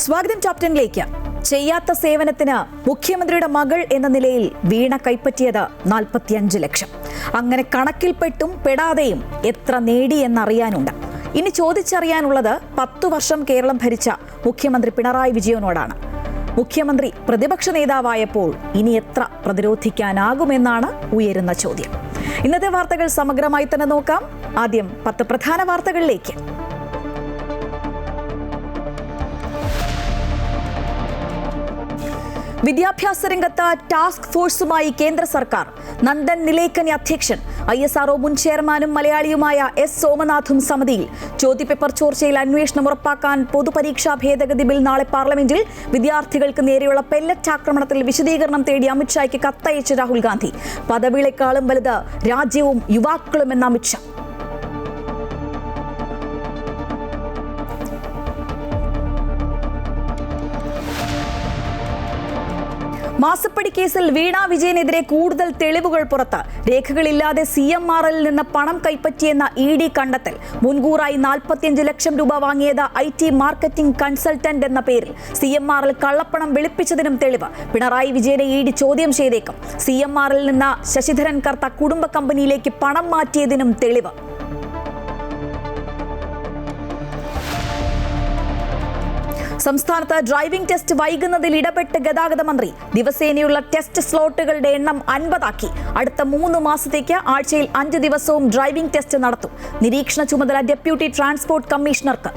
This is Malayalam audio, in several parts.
സ്വാഗതം ടോപ് 10ലേക്ക്. ചെയ്യാത്ത സേവനത്തിന് മുഖ്യമന്ത്രിയുടെ മകൾ എന്ന നിലയിൽ വീണ കൈപ്പറ്റിയത് 45 ലക്ഷം. അങ്ങനെ കണക്കിൽപ്പെട്ടും പെടാതെയും എത്ര നേടി എന്നറിയാനുണ്ട്. ഇനി ചോദിച്ചറിയാനുള്ളത് 10 വർഷം കേരളം ഭരിച്ച മുഖ്യമന്ത്രി പിണറായി വിജയനോടാണ്. മുഖ്യമന്ത്രി പ്രതിപക്ഷ നേതാവായപ്പോൾ ഇനി എത്ര പ്രതിരോധിക്കാനാകുമെന്നാണ് ഉയരുന്ന ചോദ്യം. ഇന്നത്തെ വാർത്തകൾ സമഗ്രമായി തന്നെ നോക്കാം. ആദ്യം 10 പ്രധാന വാർത്തകളിലേക്ക്. വിദ്യാഭ്യാസ രംഗത്ത് ടാസ്ക് ഫോഴ്സുമായി കേന്ദ്ര സർക്കാർ. നന്ദൻ നിലേക്കനി അധ്യക്ഷൻ. ISRO മുൻ ചെയർമാനും മലയാളിയുമായ S സോമനാഥും സമിതിയിൽ. ചോദ്യപേപ്പർ ചോർച്ചയിൽ അന്വേഷണം ഉറപ്പാക്കാൻ പൊതുപരീക്ഷാ ഭേദഗതി ബിൽ നാളെ പാർലമെന്റിൽ. വിദ്യാർത്ഥികൾക്ക് നേരെയുള്ള പെല്ലറ്റ് ആക്രമണത്തിൽ വിശദീകരണം തേടി അമിത്ഷായ്ക്ക് കത്തയച്ച് രാഹുൽ ഗാന്ധി. പദവികളെക്കാളും വലുത് രാജ്യവും യുവാക്കളുമെന്ന് അമിത്ഷാ. മാസപ്പടി കേസിൽ വീണ വിജയനെതിരെ കൂടുതൽ തെളിവുകൾ പുറത്ത്. രേഖകളില്ലാതെ CMRL നിന്ന് പണം കൈപ്പറ്റിയെന്ന ED കണ്ടെത്തൽ. മുൻകൂറായി 45 ലക്ഷം രൂപ വാങ്ങിയത് IT മാർക്കറ്റിംഗ് കൺസൾട്ടന്റ് എന്ന പേരിൽ. CMRL കള്ളപ്പണം വെളുപ്പിച്ചതിനും തെളിവ്. പിണറായി വിജയനെ ED ചോദ്യം ചെയ്തേക്കും. CMRL നിന്ന് ശശിധരൻ കർത്ത കുടുംബ കമ്പനിയിലേക്ക് പണം മാറ്റിയതിനും തെളിവ്. സംസ്ഥാനത്ത് ഡ്രൈവിംഗ് ടെസ്റ്റ് വൈകുന്നതിൽ ഇടപെട്ട് ഗതാഗത മന്ത്രി. ദിവസേനയുള്ള ടെസ്റ്റ് സ്ലോട്ടുകളുടെ എണ്ണം 50 അടുത്ത 3 മാസത്തേക്ക് ആഴ്ചയിൽ 5 ദിവസവും ഡ്രൈവിംഗ് ടെസ്റ്റ് നടത്തും. നിരീക്ഷണ ചുമതല ഡെപ്യൂട്ടി ട്രാൻസ്പോർട്ട് കമ്മീഷണർക്ക്.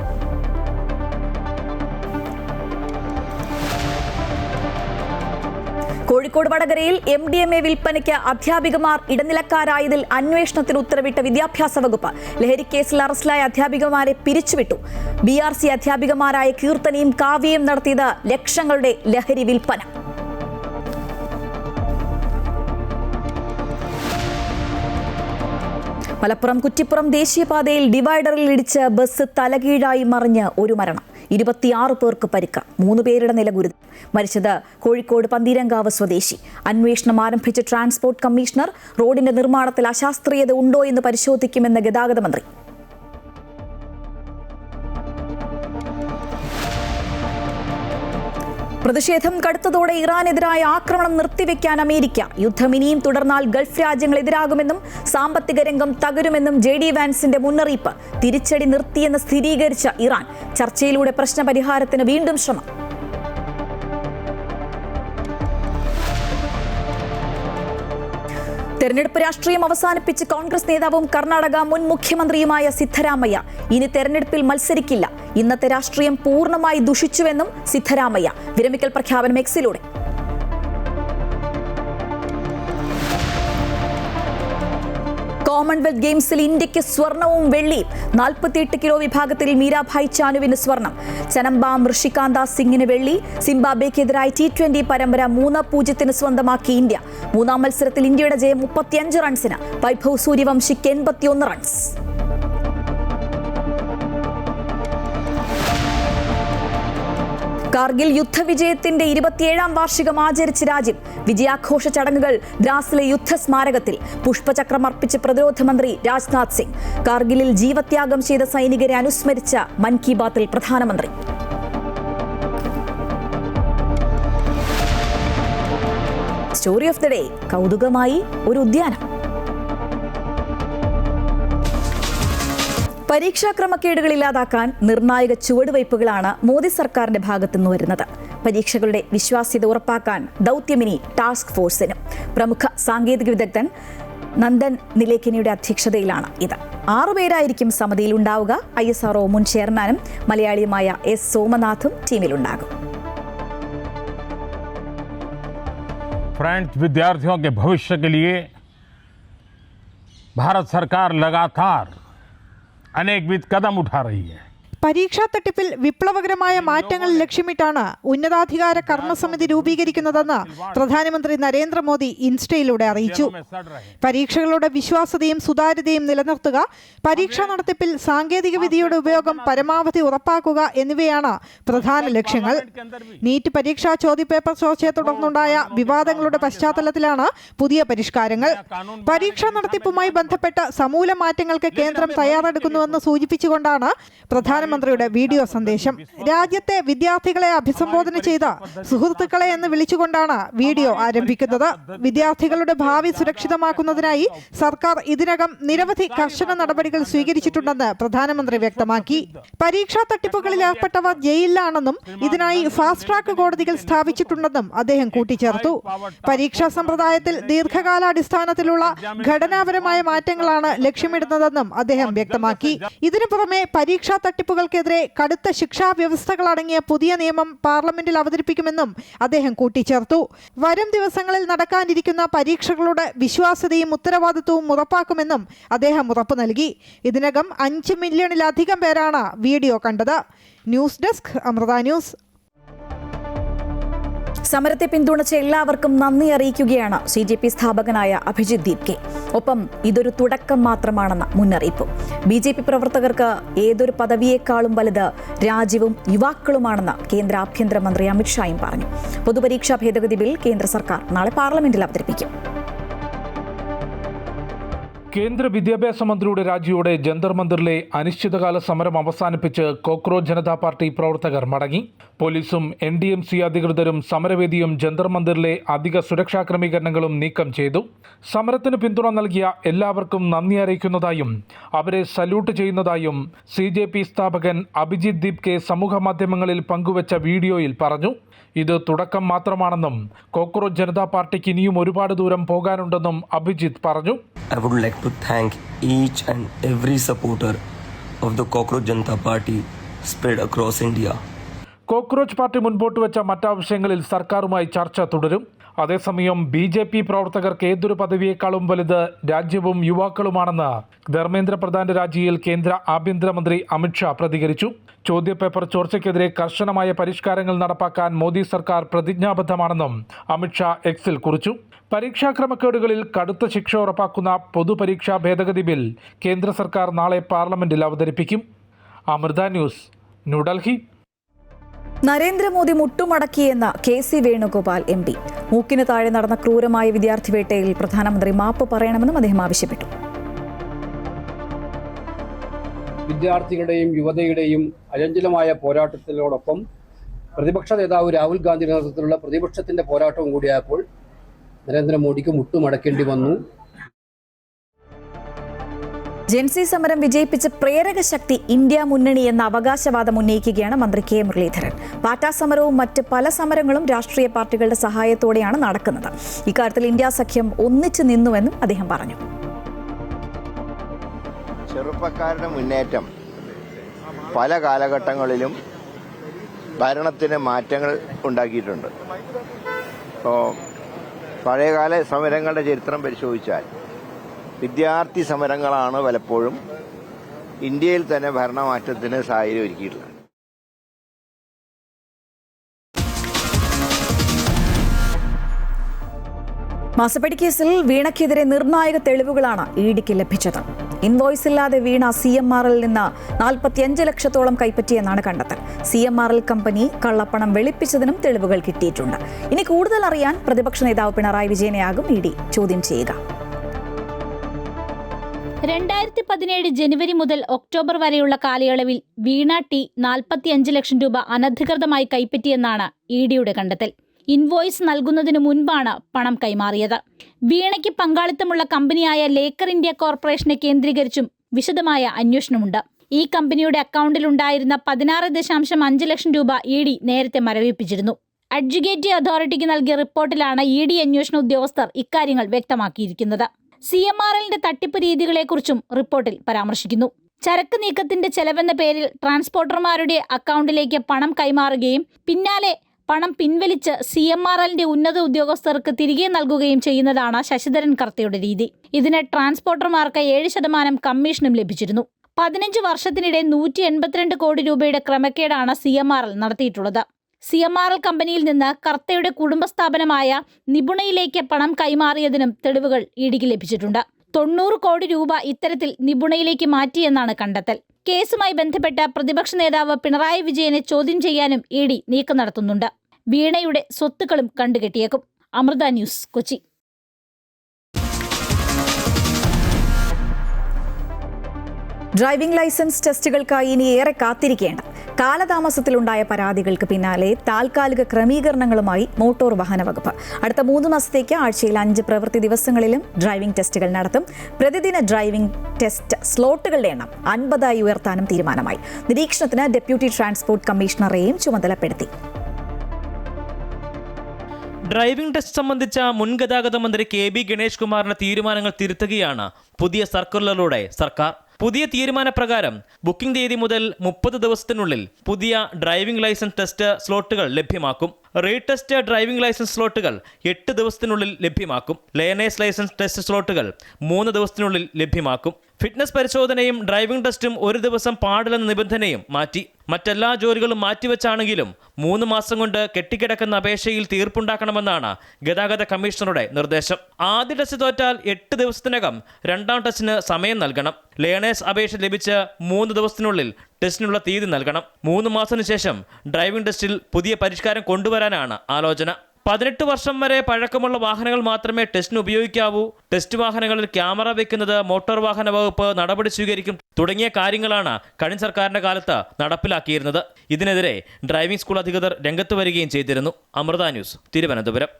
കോഴിക്കോട് വടകരയിൽ MDMA വിൽപ്പനയ്ക്ക് അധ്യാപികമാർ ഇടനിലക്കാരായതിൽ അന്വേഷണത്തിന് ഉത്തരവിട്ട വിദ്യാഭ്യാസ വകുപ്പ്. ലഹരിക്കേസിൽ അറസ്റ്റിലായ അധ്യാപികമാരെ പിരിച്ചുവിട്ടു. BRC അധ്യാപികമാരായ കീർത്തനയും കാവ്യയും നടത്തിയത് ലക്ഷങ്ങളുടെ ലഹരി വിൽപ്പന. മലപ്പുറം കുറ്റിപ്പുറം ദേശീയപാതയിൽ ഡിവൈഡറിൽ ഇടിച്ച് ബസ് തലകീഴായി മറിഞ്ഞ് ഒരു മരണം. 26 പേർക്ക് പരിക്ക്. 3 പേരുടെ നില ഗുരുതരം. മരിച്ചത് കോഴിക്കോട് പന്തീരങ്കാവ് സ്വദേശി. അന്വേഷണം ആരംഭിച്ച ട്രാൻസ്പോർട്ട് കമ്മീഷണർ. റോഡിന്റെ നിർമ്മാണത്തിൽ അശാസ്ത്രീയത ഉണ്ടോ എന്ന് പരിശോധിക്കുമെന്ന് ഗതാഗത മന്ത്രി. പ്രതിഷേധം കടുത്തതോടെ ഇറാനെതിരായ ആക്രമണം നിർത്തിവെക്കാൻ അമേരിക്ക. യുദ്ധം ഇനിയും തുടർന്നാൽ ഗൾഫ് രാജ്യങ്ങൾ എതിരാകുമെന്നും സാമ്പത്തിക രംഗം തകരുമെന്നും JD വാൻസിന്റെ മുന്നറിയിപ്പ്. തിരിച്ചടി നിർത്തിയെന്ന് സ്ഥിരീകരിച്ച ഇറാൻ. ചർച്ചയിലൂടെ പ്രശ്നപരിഹാരത്തിന് വീണ്ടും ശ്രമം. തെരഞ്ഞെടുപ്പ് രാഷ്ട്രീയം അവസാനിപ്പിച്ച് കോൺഗ്രസ് നേതാവും കർണാടക മുൻ മുഖ്യമന്ത്രിയുമായ സിദ്ധരാമയ്യ ഇനി തെരഞ്ഞെടുപ്പിൽ മത്സരിക്കില്ല. ഇന്നത്തെ രാഷ്ട്രീയം പൂർണ്ണമായി ദുഷിച്ചുവെന്നും സിദ്ധരാമയ്യ. വിരമിക്കൽ പ്രഖ്യാപനം എക്സിലൂടെ. കോമൺവെൽത്ത് ഗെയിംസിൽ ഇന്ത്യക്ക് സ്വർണവും വെള്ളിയും. 48 കിലോ വിഭാഗത്തിൽ മീരാഭായ് ചാനുവിന് സ്വർണം. ചനംബാം ഋഷികാന്ത സിംഗിന് വെള്ളി. സിംബാബ്വേക്കെതിരായ T20 പരമ്പര 3-0 സ്വന്തമാക്കി ഇന്ത്യ. 3-ാം മത്സരത്തിൽ ഇന്ത്യയുടെ ജയം 35 റൺസിന്. വൈഭവ് സൂര്യവംശിക്ക് 81 റൺസ്. കാർഗിൽ യുദ്ധവിജയത്തിന്റെ 27ാം വാർഷികം ആചരിച്ച് രാജ്യം. വിജയാഘോഷ ചടങ്ങുകൾ ദ്രാസിലെ യുദ്ധസ്മാരകത്തിൽ. പുഷ്പചക്രം അർപ്പിച്ച് പ്രതിരോധ മന്ത്രി രാജ്നാഥ് സിംഗ്. കാർഗിലിൽ ജീവത്യാഗം ചെയ്ത സൈനികരെ അനുസ്മരിച്ച മൻ കി ബാത്തിൽ പ്രധാനമന്ത്രി. Story of the day. കൗതുകമായി ഒരു ഉദ്യാനം. പരീക്ഷാ ക്രമക്കേടുകൾ ഇല്ലാതാക്കാൻ നിർണായക ചുവടുവയ്പ്പുകളാണ് മോദി സർക്കാരിന്റെ ഭാഗത്തുനിന്ന് വരുന്നത്. പരീക്ഷകളുടെ വിശ്വാസ്യത ഉറപ്പാക്കാൻ ദൗത്യമിനി ടാസ്ക് ഫോഴ്സിനും. പ്രമുഖ സാങ്കേതിക വിദഗ്ധൻ നന്ദൻ നിലേക്കനിയുടെ അധ്യക്ഷതയിലാണ് ഇത്. 6 പേരായിരിക്കും സമിതിയിൽ ഉണ്ടാവുക. ISRO മുൻ ചെയർമാനും മലയാളിയുമായ S സോമനാഥും ടീമിലുണ്ടാകും. फ्रेंड्स, विद्यार्थियों के भविष्य के लिए भारत सरकार लगातार अनेकविध कदम उठा रही है. പരീക്ഷാ തട്ടിപ്പിൽ വിപ്ലവകരമായ മാറ്റങ്ങൾ ലക്ഷ്യമിട്ടാണ് ഉന്നതാധികാര കർമ്മസമിതി രൂപീകരിക്കുന്നതെന്ന് പ്രധാനമന്ത്രി നരേന്ദ്രമോദി ഇൻസ്റ്റയിലൂടെ അറിയിച്ചു. പരീക്ഷകളുടെ വിശ്വാസ്യതയും സുതാര്യതയും നിലനിർത്തുക, പരീക്ഷാ നടത്തിപ്പിൽ സാങ്കേതിക വിദ്യയുടെ ഉപയോഗം പരമാവധി ഉറപ്പാക്കുക എന്നിവയാണ് പ്രധാന ലക്ഷ്യങ്ങൾ. നീറ്റ് പരീക്ഷാ ചോദ്യപേപ്പർ ചോർച്ചയെ തുടർന്നുണ്ടായ വിവാദങ്ങളുടെ പശ്ചാത്തലത്തിലാണ് പുതിയ പരിഷ്കാരങ്ങൾ. പരീക്ഷാ നടത്തിപ്പുമായി ബന്ധപ്പെട്ട സമൂല മാറ്റങ്ങൾക്ക് കേന്ദ്രം തയ്യാറെടുക്കുന്നുവെന്ന് സൂചിപ്പിച്ചുകൊണ്ടാണ് പ്രധാനമന്ത്രി പ്രധാനമന്ത്രിയുടെ വീഡിയോ സന്ദേശം. രാജ്യത്തെ വിദ്യാർത്ഥികളെ അഭിസംബോധന ചെയ്ത സുഹൃത്തുക്കളെ എന്ന് വിളിച്ചുകൊണ്ടാണ് വീഡിയോ ആരംഭിക്കുന്നത്. വിദ്യാർത്ഥികളുടെ ഭാവി സുരക്ഷിതമാക്കുന്നതിനായി സർക്കാർ ഇതിനകം നിരവധി കർശന നടപടികൾ സ്വീകരിച്ചിട്ടുണ്ടെന്ന് പ്രധാനമന്ത്രി വ്യക്തമാക്കി. പരീക്ഷാ തട്ടിപ്പുകളിൽ ഏർപ്പെട്ടവർ ജയിലിലാണെന്നും ഇതിനായി ഫാസ്റ്റ് ട്രാക്ക് കോടതികൾ സ്ഥാപിച്ചിട്ടുണ്ടെന്നും അദ്ദേഹം കൂട്ടിച്ചേർത്തു. പരീക്ഷാ സമ്പ്രദായത്തിൽ ദീർഘകാലാടിസ്ഥാനത്തിലുള്ള ഘടനാപരമായ മാറ്റങ്ങളാണ് ലക്ഷ്യമിടുന്നതെന്നും അദ്ദേഹം വ്യക്തമാക്കി. ഇതിനു പുറമെ പരീക്ഷാ തട്ടിപ്പുകൾക്കെതിരെ കടുത്ത ശിക്ഷാ വ്യവസ്ഥകളടങ്ങിയ പുതിയ നിയമം പാർലമെന്റിൽ അവതരിപ്പിക്കുമെന്നും അദ്ദേഹം കൂട്ടിച്ചേർത്തു. വരും ദിവസങ്ങളിൽ നടക്കാനിരിക്കുന്ന പരീക്ഷകളുടെ വിശ്വാസ്യതയും ഉത്തരവാദിത്വവും ഉറപ്പാക്കുമെന്നും അദ്ദേഹം ഉറപ്പു നൽകി. ഇതിനകം 5 മില്യണിലധികം പേരാണ് വീഡിയോ കണ്ടത്. News desk Amrita news. സമരത്തെ പിന്തുണച്ച എല്ലാവർക്കും നന്ദി അറിയിക്കുകയാണ് CJP സ്ഥാപകനായ അഭിജിത് ദീപ് കെ. ഒപ്പം ഇതൊരു തുടക്കം മാത്രമാണെന്ന മുന്നറിയിപ്പും. BJP പ്രവർത്തകർക്ക് ഏതൊരു പദവിയേക്കാളും വലുത് രാജ്യവും യുവാക്കളുമാണെന്ന് കേന്ദ്ര ആഭ്യന്തരമന്ത്രി അമിത്ഷായും പറഞ്ഞു. പൊതുപരീക്ഷാ ഭേദഗതി ബിൽ കേന്ദ്ര സർക്കാർ നാളെ പാർലമെന്റിൽ അവതരിപ്പിക്കും. കേന്ദ്ര വിദ്യാഭ്യാസ മന്ത്രിയുടെ രാജിയോടെ ജന്തർ മന്ദിറിലെ അനിശ്ചിതകാല സമരം അവസാനിപ്പിച്ച് കോക്രോച്ച് ജനതാ പാർട്ടി പ്രവർത്തകർ മടങ്ങി. പോലീസും NDMC അധികൃതരും സമരവേദിയും ജന്തർ മന്ദിറിലെ അധിക സുരക്ഷാ ക്രമീകരണങ്ങളും നീക്കം ചെയ്തു. സമരത്തിന് പിന്തുണ നൽകിയ എല്ലാവർക്കും നന്ദി അറിയിക്കുന്നതായും അവരെ സല്യൂട്ട് ചെയ്യുന്നതായും CJP സ്ഥാപകൻ അഭിജിത് ദീപ് കെ സമൂഹ മാധ്യമങ്ങളിൽ പങ്കുവച്ച വീഡിയോയിൽ പറഞ്ഞു. ഇത് തുടക്കം മാത്രമാണെന്നും കോക്രോച്ച് ജനതാ പാർട്ടിക്ക് ഇനിയും ഒരുപാട് ദൂരം പോകാനുണ്ടെന്നും അഭിജിത്ത് പറഞ്ഞു. I would like to thank each and every supporter of the Cockroach Janata Party spread across India. Cockroach party മുൻപോട്ട് വെച്ച മറ്റാവശ്യങ്ങളിൽ സർക്കാരുമായി ചർച്ച തുടരും. അതേസമയം BJP പ്രവർത്തകർക്ക് ഏതൊരു പദവിയേക്കാളും വലുത് രാജ്യവും യുവാക്കളുമാണെന്ന് ധർമ്മേന്ദ്ര പ്രധാന്റെ രാജിയിൽ കേന്ദ്ര ആഭ്യന്തരമന്ത്രി അമിത്ഷാ പ്രതികരിച്ചു. ചോദ്യപേപ്പർ ചോർച്ചയ്ക്കെതിരെ കർശനമായ പരിഷ്കാരങ്ങൾ നടപ്പാക്കാൻ മോദി സർക്കാർ പ്രതിജ്ഞാബദ്ധമാണെന്നും അമിത്ഷാ എക്സിൽ കുറിച്ചു. പരീക്ഷാ ക്രമക്കേടുകളിൽ കടുത്ത ശിക്ഷ ഉറപ്പാക്കുന്ന പൊതുപരീക്ഷാ ഭേദഗതി ബിൽ കേന്ദ്ര സർക്കാർ നാളെ പാർലമെന്റിൽ അവതരിപ്പിക്കും. Amrita news, New Delhi. Narendra Modi മുട്ടുമടക്കിയെന്ന KC Venugopal MP. മൂക്കിന് താഴെ നടന്ന ക്രൂരമായ വിദ്യാർത്ഥി വേട്ടയിൽ പ്രധാനമന്ത്രി മാപ്പ് പറയണമെന്നും അദ്ദേഹം ആവശ്യപ്പെട്ടു. വിദ്യാർത്ഥികളുടെയും യുവതയുടെയും അചഞ്ചലമായ പോരാട്ടത്തിനോടൊപ്പം പ്രതിപക്ഷ നേതാവ് രാഹുൽ ഗാന്ധിയുടെ നേതൃത്വത്തിലുള്ള പ്രതിപക്ഷത്തിന്റെ പോരാട്ടവും കൂടിയായപ്പോൾ നരേന്ദ്രമോദിക്ക് മുട്ടുമടക്കേണ്ടി വന്നു. ജെൻസി സമരം വിജയിപ്പിച്ച പ്രേരക ശക്തി ഇന്ത്യ മുന്നണി എന്ന അവകാശവാദം ഉന്നയിക്കുകയാണ് മന്ത്രി K മുരളീധരൻ. പാറ്റാ സമരവും മറ്റ് പല സമരങ്ങളും രാഷ്ട്രീയ പാർട്ടികളുടെ സഹായത്തോടെയാണ് നടക്കുന്നത്. ഇക്കാര്യത്തിൽ ഇന്ത്യ സഖ്യം ഒന്നിച്ചു നിന്നുവെന്നും അദ്ദേഹം പറഞ്ഞു. ചെറുപ്പക്കാരുടെ മുന്നേറ്റം പല കാലഘട്ടങ്ങളിലും ഭരണത്തിന് മാറ്റങ്ങൾ ഉണ്ടാക്കിയിട്ടുണ്ട്. ഇപ്പോൾ പഴയകാല സമരങ്ങളുടെ ചരിത്രം പരിശോധിച്ചാൽ വിദ്യാർത്ഥി സമരങ്ങളാണ് പലപ്പോഴും ഇന്ത്യയിൽ തന്നെ ഭരണമാറ്റത്തിന് സാഹചര്യം ഒരുക്കിയിട്ടുള്ളത്. മാസപ്പടി കേസിൽ വീണയ്ക്കെതിരെ നിർണായക തെളിവുകളാണ് ഇഡിക്ക് ലഭിച്ചത്. ഇൻവോയ്സ് ഇല്ലാതെ വീണ CMRL നിന്ന് 45 ലക്ഷത്തോളം കൈപ്പറ്റിയെന്നാണ് കണ്ടെത്തൽ. CMRL കമ്പനി കള്ളപ്പണം വെളുപ്പിച്ചതിനും തെളിവുകൾ കിട്ടിയിട്ടുണ്ട്. ഇനി കൂടുതൽ അറിയാൻ പ്രതിപക്ഷ നേതാവ് പിണറായി വിജയനെയാകും ഇഡി ചോദ്യം ചെയ്യുക. 2017 ജനുവരി മുതൽ ഒക്ടോബർ വരെയുള്ള കാലയളവിൽ വീണ T 45 ലക്ഷം രൂപ അനധികൃതമായി കൈപ്പറ്റിയെന്നാണ് ഇഡിയുടെ കണ്ടെത്തൽ. ഇൻവോയ്സ് നൽകുന്നതിനു മുൻപാണ് പണം കൈമാറിയത്. വീണയ്ക്ക് പങ്കാളിത്തമുള്ള കമ്പനിയായ ലേക്കർ ഇന്ത്യ കോർപ്പറേഷനെ കേന്ദ്രീകരിച്ചും വിശദമായ അന്വേഷണമുണ്ട്. ഈ കമ്പനിയുടെ അക്കൗണ്ടിലുണ്ടായിരുന്ന 16.5 ലക്ഷം രൂപ ഇഡി നേരത്തെ മരവിപ്പിച്ചിരുന്നു. അഡ്ജുക്കേറ്റീവ് അതോറിറ്റിക്ക് നൽകിയ റിപ്പോർട്ടിലാണ് ഇഡി അന്വേഷണ ഉദ്യോഗസ്ഥർ ഇക്കാര്യങ്ങൾ വ്യക്തമാക്കിയിരിക്കുന്നത്. CMRLന്റെ തട്ടിപ്പ് രീതികളെക്കുറിച്ചും റിപ്പോർട്ടിൽ പരാമർശിക്കുന്നു. ചരക്ക് നീക്കത്തിന്റെ ചെലവെന്ന പേരിൽ ട്രാൻസ്പോർട്ടർമാരുടെ അക്കൗണ്ടിലേക്ക് പണം കൈമാറുകയും പിന്നാലെ പണം പിൻവലിച്ച് CMRLന്റെ ഉന്നത ഉദ്യോഗസ്ഥർക്ക് തിരികെ നൽകുകയും ചെയ്യുന്നതാണ് ശശിധരൻ കർത്തയുടെ രീതി. ഇതിന് ട്രാൻസ്പോർട്ടർമാർക്ക് 7% കമ്മീഷനും ലഭിച്ചിരുന്നു. 15 വർഷത്തിനിടെ 182 കോടി രൂപയുടെ ക്രമക്കേടാണ് CMRL നടത്തിയിട്ടുള്ളത്. CMRL കമ്പനിയിൽ നിന്ന് കർത്തയുടെ കുടുംബസ്ഥാപനമായ നിപുണയിലേക്ക് പണം കൈമാറിയതിനും തെളിവുകൾ ഇഡിക്ക് ലഭിച്ചിട്ടുണ്ട്. 90 കോടി രൂപ ഇത്തരത്തിൽ നിപുണയിലേക്ക് മാറ്റിയെന്നാണ് കണ്ടെത്തൽ. കേസുമായി ബന്ധപ്പെട്ട പ്രതിപക്ഷ നേതാവ് പിണറായി വിജയനെ ചോദ്യം ചെയ്യാനും ഇഡി നീക്കം നടത്തുന്നുണ്ട്. വീണയുടെ സ്വത്തുക്കളും കണ്ടുകെട്ടിയേക്കും. Amrita news, Kochi. Driving licence ടെസ്റ്റുകൾക്കായി ഇനി ഏറെ കാത്തിരിക്കേണ്ട. കാലതാമസത്തിലുണ്ടായ പരാതികൾക്ക് പിന്നാലെ താൽക്കാലിക ക്രമീകരണങ്ങളുമായി മോട്ടോർ വാഹന വകുപ്പ്. അടുത്ത 3 മാസത്തേക്ക് ആഴ്ചയിൽ 5 പ്രവൃത്തി ദിവസങ്ങളിലും ഡ്രൈവിംഗ് ടെസ്റ്റുകൾ നടത്തും. പ്രതിദിന ഡ്രൈവിംഗ് ടെസ്റ്റ് സ്ലോട്ടുകളുടെ എണ്ണം 50ആയി ഉയർത്താനും തീരുമാനമായി. നിരീക്ഷണത്തിന് ഡെപ്യൂട്ടി ട്രാൻസ്പോർട്ട് കമ്മീഷണറെയും ചുമതലപ്പെടുത്തി. ഡ്രൈവിംഗ് ടെസ്റ്റ് സംബന്ധിച്ച മുൻ ഗതാഗത മന്ത്രി KB ഗണേഷ് കുമാറിന്റെ തീരുമാനങ്ങൾ തിരുത്തുകയാണ് പുതിയ സർക്കുലറിലൂടെ സർക്കാർ. പുതിയ തീരുമാനപ്രകാരം ബുക്കിംഗ് തീയതി മുതൽ 30 ദിവസത്തിനുള്ളിൽ പുതിയ ഡ്രൈവിംഗ് ലൈസൻസ് ടെസ്റ്റ് സ്ലോട്ടുകൾ ലഭ്യമാക്കും. റീടെസ്റ്റ് ഡ്രൈവിംഗ് ലൈസൻസ് സ്ലോട്ടുകൾ 8 ദിവസത്തിനുള്ളിൽ ലഭ്യമാക്കും. ലേണേഴ്സ് ലൈസൻസ് ടെസ്റ്റ് സ്ലോട്ടുകൾ 3 ദിവസത്തിനുള്ളിൽ ലഭ്യമാക്കും. ഫിറ്റ്നസ് പരിശോധനയും ഡ്രൈവിംഗ് ടെസ്റ്റും 1 ദിവസം പാടില്ലെന്ന നിബന്ധനയും മാറ്റി. മറ്റെല്ലാ ജോലികളും മാറ്റിവെച്ചാണെങ്കിലും 3 മാസം കൊണ്ട് കെട്ടിക്കിടക്കുന്ന അപേക്ഷയിൽ തീർപ്പുണ്ടാക്കണമെന്നാണ് ഗതാഗത കമ്മീഷണറുടെ നിർദ്ദേശം. ആദ്യ ടെസ്റ്റ് തോറ്റാൽ 8 ദിവസത്തിനകം രണ്ടാം ടെസ്റ്റിന് സമയം നൽകണം. ലേണേഴ്സ് അപേക്ഷ ലഭിച്ച് 3 ദിവസത്തിനുള്ളിൽ ടെസ്റ്റിനുള്ള തീയതി നൽകണം. 3 മാസത്തിനു ശേഷം ഡ്രൈവിംഗ് ടെസ്റ്റിൽ പുതിയ പരിഷ്കാരം കൊണ്ടുവരാനാണ് ആലോചന. 18 വർഷം വരെ പഴക്കമുള്ള വാഹനങ്ങൾ മാത്രമേ ടെസ്റ്റിന് ഉപയോഗിക്കാവൂ. ടെസ്റ്റ് വാഹനങ്ങളിൽ ക്യാമറ വെക്കുന്നത് മോട്ടോർ വാഹന വകുപ്പ് നടപടി സ്വീകരിക്കും തുടങ്ങിയ കാര്യങ്ങളാണ് കഴിഞ്ഞ സർക്കാരിന്റെ കാലത്ത് നടപ്പിലാക്കിയിരുന്നത്. ഇതിനെതിരെ ഡ്രൈവിംഗ് സ്കൂൾ അധികൃതർ രംഗത്ത് വരികയും ചെയ്തിരുന്നു. അമൃത ന്യൂസ്, തിരുവനന്തപുരം.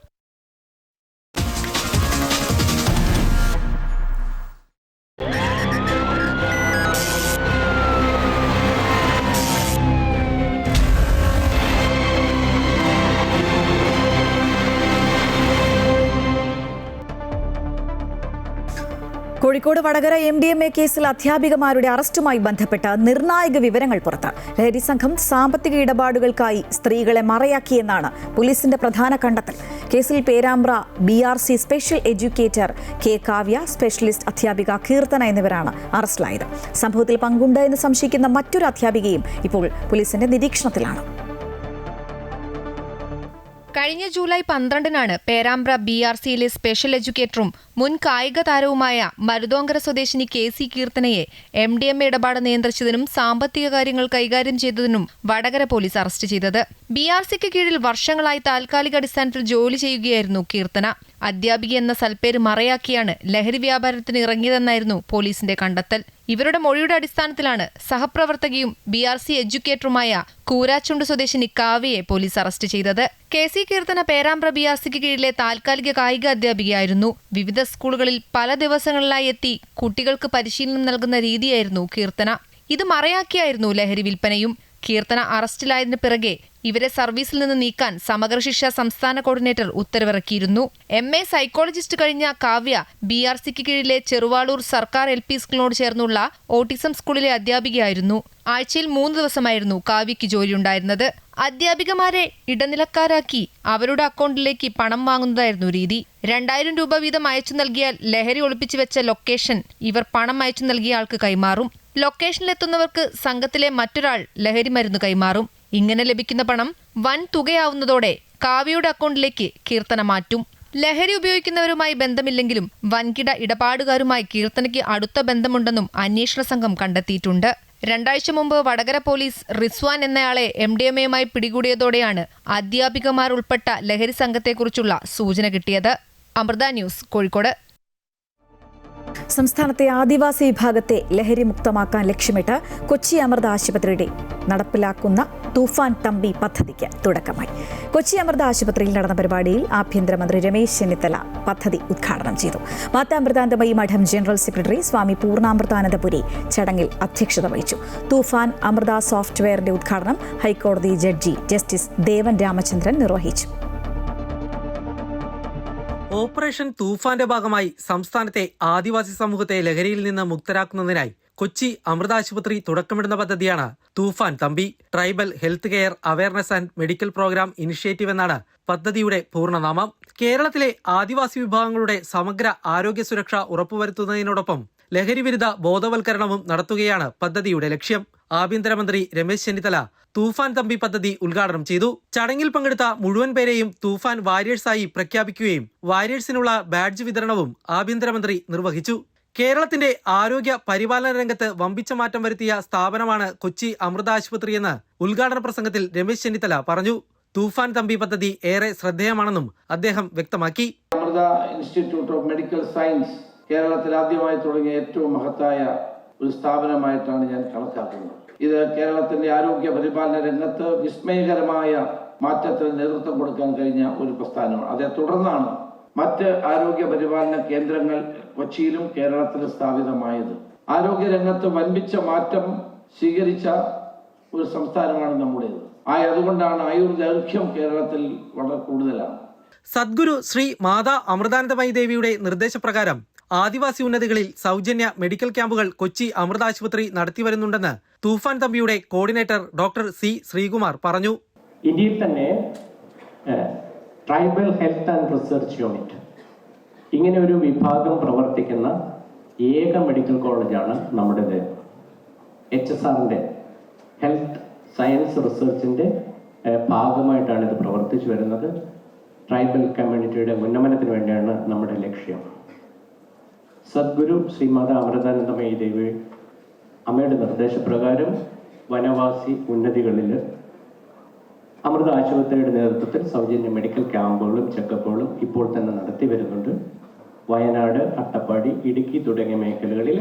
കോഴിക്കോട് വടകര MDMA കേസിൽ അധ്യാപികമാരുടെ അറസ്റ്റുമായി ബന്ധപ്പെട്ട നിർണായക വിവരങ്ങൾ പുറത്ത്. ലഹരി സംഘം സാമ്പത്തിക ഇടപാടുകൾക്കായി സ്ത്രീകളെ മറയാക്കിയെന്നാണ് പോലീസിന്റെ പ്രധാന കണ്ടെത്തൽ. കേസിൽ Perambra BRC special educator K Kavya, specialist അധ്യാപിക കീർത്തന എന്നിവരാണ് അറസ്റ്റിലായത്. സംഭവത്തിൽ പങ്കുണ്ട് എന്ന് സംശയിക്കുന്ന മറ്റൊരു അധ്യാപികയും ഇപ്പോൾ പോലീസിന്റെ നിരീക്ഷണത്തിലാണ്. കഴിഞ്ഞ ജൂലൈ 12-നാണ് പേരാമ്പ്ര BRCയിലെ സ്പെഷ്യൽ എഡ്യൂക്കേറ്ററും മുൻ കായിക താരവുമായ മരുതോങ്കര സ്വദേശിനി KC കീർത്തനയെ MDMA ഇടപാട് നിയന്ത്രിച്ചതിനും സാമ്പത്തിക കാര്യങ്ങൾ കൈകാര്യം ചെയ്തതിനും വടകര പോലീസ് അറസ്റ്റ് ചെയ്തത്. BRCക്ക് കീഴിൽ വർഷങ്ങളായി താൽക്കാലിക അടിസ്ഥാനത്തിൽ ജോലി ചെയ്യുകയായിരുന്നു കീർത്തന. അധ്യാപിക എന്ന സൽപ്പേര് മറയാക്കിയാണ് ലഹരി വ്യാപാരത്തിന് ഇറങ്ങിയതെന്നായിരുന്നു പോലീസിന്റെ കണ്ടെത്തൽ. ഇവരുടെ മൊഴിയുടെ അടിസ്ഥാനത്തിലാണ് സഹപ്രവർത്തകയും BRC എഡ്യൂക്കേറ്ററുമായ കൂരാച്ചുണ്ട് സ്വദേശിനി കാവ്യയെ പോലീസ് അറസ്റ്റ് ചെയ്തത്. KC കീർത്തന പേരാമ്പ്ര BRCക്ക് കീഴിലെ താൽക്കാലിക കായിക അധ്യാപികയായിരുന്നു. വിവിധ സ്കൂളുകളിൽ പല ദിവസങ്ങളിലായി എത്തി കുട്ടികൾക്ക് പരിശീലനം നൽകുന്ന രീതിയായിരുന്നു കീർത്തന. ഇത് മറയാക്കിയായിരുന്നു ലഹരി വിൽപ്പനയും. കീർത്തന അറസ്റ്റിലായതിനു പിറകെ ഇവരെ സർവീസിൽ നിന്ന് നീക്കാൻ സമഗ്ര ശിക്ഷ സംസ്ഥാന കോർഡിനേറ്റർ ഉത്തരവിറക്കിയിരുന്നു. MA സൈക്കോളജിസ്റ്റ് കഴിഞ്ഞ കാവ്യ BRCക്ക് കീഴിലെ ചെറുവാളൂർ സർക്കാർ LP സ്കൂളിനോട് ചേർന്നുള്ള ഓട്ടിസം സ്കൂളിലെ അധ്യാപികയായിരുന്നു. ആഴ്ചയിൽ 3 ദിവസമായിരുന്നു കാവ്യയ്ക്ക് ജോലിയുണ്ടായിരുന്നത്. അധ്യാപികമാരെ ഇടനിലക്കാരാക്കി അവരുടെ അക്കൗണ്ടിലേക്ക് പണം വാങ്ങുന്നതായിരുന്നു രീതി. 2000 രൂപ വീതം അയച്ചു നൽകിയാൽ ലഹരി ഒളിപ്പിച്ചു വെച്ച ലൊക്കേഷൻ ഇവർ പണം അയച്ചു നൽകിയ ആൾക്ക് കൈമാറും. ലൊക്കേഷനിലെത്തുന്നവർക്ക് സംഘത്തിലെ മറ്റൊരാൾ ലഹരി മരുന്ന് കൈമാറും. ഇങ്ങനെ ലഭിക്കുന്ന പണം വൻ തുകയാവുന്നതോടെ കാവ്യയുടെ അക്കൗണ്ടിലേക്ക് കീർത്തന മാറ്റും. ലഹരി ഉപയോഗിക്കുന്നവരുമായി ബന്ധമില്ലെങ്കിലും വൻകിട ഇടപാടുകാരുമായി കീർത്തനയ്ക്ക് അടുത്ത ബന്ധമുണ്ടെന്നും അന്വേഷണ സംഘം കണ്ടെത്തിയിട്ടുണ്ട്. 2 ആഴ്ച മുമ്പ് വടകര പോലീസ് റിസ്വാൻ എന്നയാളെ MDMAയുമായി പിടികൂടിയതോടെയാണ് അധ്യാപികമാർ ഉൾപ്പെട്ട ലഹരി സംഘത്തെക്കുറിച്ചുള്ള സൂചന കിട്ടിയത്. അമൃത ന്യൂസ്, കോഴിക്കോട്. സംസ്ഥാനത്തെ ആദിവാസി വിഭാഗത്തെ ലഹരി മുക്തമാക്കാൻ ലക്ഷ്യമിട്ട് കൊച്ചി അമൃത ആശുപത്രിയുടെ നടപ്പിലാക്കുന്ന തൂഫാൻ തമ്പി പദ്ധതിക്ക് തുടക്കമായി. കൊച്ചി അമൃത ആശുപത്രിയിൽ നടന്ന പരിപാടിയിൽ ആഭ്യന്തരമന്ത്രി രമേശ് ചെന്നിത്തല പദ്ധതി ഉദ്ഘാടനം ചെയ്തു. മാതാമൃതാനന്ദമയി മഠം ജനറൽ സെക്രട്ടറി സ്വാമി പൂർണ്ണാമൃതാനന്ദപുരി ചടങ്ങിൽ അധ്യക്ഷത വഹിച്ചു. തൂഫാൻ അമൃത സോഫ്റ്റ്വെയറിന്റെ ഉദ്ഘാടനം ഹൈക്കോടതി ജഡ്ജി ജസ്റ്റിസ് ദേവൻ രാമചന്ദ്രൻ നിർവഹിച്ചു. ഓപ്പറേഷൻ തൂഫാന്റെ ഭാഗമായി സംസ്ഥാനത്തെ ആദിവാസി സമൂഹത്തെ ലഹരിയിൽ നിന്ന് മുക്തരാക്കുന്നതിനായി കൊച്ചി അമൃത ആശുപത്രി തുടക്കമിടുന്ന പദ്ധതിയാണ് Thoofan Thampi. Tribal health care awareness and medical programme initiative എന്നാണ് പദ്ധതിയുടെ പൂർണ്ണനാമം. കേരളത്തിലെ ആദിവാസി വിഭാഗങ്ങളുടെ സമഗ്ര ആരോഗ്യ സുരക്ഷ ഉറപ്പുവരുത്തുന്നതിനോടൊപ്പം ലഹരി വിരുദ്ധ ബോധവൽക്കരണവും നടത്തുകയാണ് പദ്ധതിയുടെ ലക്ഷ്യം. ആഭ്യന്തരമന്ത്രി രമേശ് ചെന്നിത്തല തൂഫാൻ തമ്പി പദ്ധതി ഉദ്ഘാടനം ചെയ്തു. ചടങ്ങിൽ പങ്കെടുത്ത മുഴുവൻ പേരെയും തൂഫാൻ വാരിയേഴ്സായി പ്രഖ്യാപിക്കുകയും വാരിയേഴ്സിനുള്ള ബാഡ്ജ് വിതരണവും ആഭ്യന്തരമന്ത്രി നിർവഹിച്ചു. കേരളത്തിന്റെ ആരോഗ്യ പരിപാലന രംഗത്ത് വമ്പിച്ച മാറ്റം വരുത്തിയ സ്ഥാപനമാണ് കൊച്ചി അമൃത ആശുപത്രിയെന്ന് ഉദ്ഘാടന പ്രസംഗത്തിൽ രമേശ് ചെന്നിത്തല പറഞ്ഞു. തൂഫാൻ തമ്പി പദ്ധതി ഏറെ ശ്രദ്ധേയമാണെന്നും അദ്ദേഹം വ്യക്തമാക്കി. Amrita institute of medical science കേരളത്തിൽ ആദ്യമായി തുടങ്ങിയ ഏറ്റവും മഹത്തായ ഒരു സ്ഥാപനമായിട്ടാണ് ഞാൻ കണക്കാക്കുന്നത്. ഇത് കേരളത്തിൻ്റെ ആരോഗ്യ പരിപാലന രംഗത്ത് വിസ്മയകരമായ മാറ്റത്തിന് നേതൃത്വം കൊടുക്കാൻ കഴിഞ്ഞ ഒരു പ്രസ്ഥാനമാണ്. അതേ തുടർന്നാണ് മറ്റ് ആരോഗ്യ പരിപാലന കേന്ദ്രങ്ങൾ കൊച്ചിയിലും കേരളത്തിലും സ്ഥാപിതമായത്. ആരോഗ്യ രംഗത്ത് വൻപിച്ച മാറ്റം സ്വീകരിച്ച ഒരു സംസ്ഥാനമാണ് നമ്മുടേത്. അതുകൊണ്ടാണ് ആയുർദൈർഘ്യം കേരളത്തിൽ വളരെ കൂടുതലാണ്. സദ്ഗുരു ശ്രീ മാതാ അമൃതാനന്ദമയി ദേവിയുടെ നിർദ്ദേശപ്രകാരം ആദിവാസി ഉന്നതികളിൽ സൗജന്യ മെഡിക്കൽ ക്യാമ്പുകൾ കൊച്ചി അമൃത ആശുപത്രി നടത്തിവരുന്നുണ്ടെന്ന് തൂഫാൻ തമ്പിയുടെ കോർഡിനേറ്റർ ഡോക്ടർ സി ശ്രീകുമാർ പറഞ്ഞു. ഇന്ത്യയിൽ തന്നെ tribal health and research unit ഇങ്ങനെ ഒരു വിഭാഗം പ്രവർത്തിക്കുന്ന ഏക മെഡിക്കൽ കോളേജാണ് നമ്മുടേത്. HSRന്റെ ഹെൽത്ത് സയൻസ് റിസർച്ചിൻ്റെ ഭാഗമായിട്ടാണ് ഇത് പ്രവർത്തിച്ചു വരുന്നത്. ട്രൈബൽ കമ്മ്യൂണിറ്റിയുടെ ഉന്നമനത്തിന് വേണ്ടിയാണ് നമ്മുടെ ലക്ഷ്യം. സദ്ഗുരു ശ്രീമാതാ അമൃതാനന്ദമയി ദേവി അമ്മയുടെ നിർദ്ദേശപ്രകാരം വനവാസി ഉന്നതികളിൽ അമൃത ആശുപത്രിയുടെ നേതൃത്വത്തിൽ സൗജന്യ മെഡിക്കൽ ക്യാമ്പുകളും ചെക്കപ്പുകളും ഇപ്പോൾ തന്നെ നടത്തി വരുന്നുണ്ട്. വയനാട്, അട്ടപ്പാടി, ഇടുക്കി തുടങ്ങിയ മേഖലകളിൽ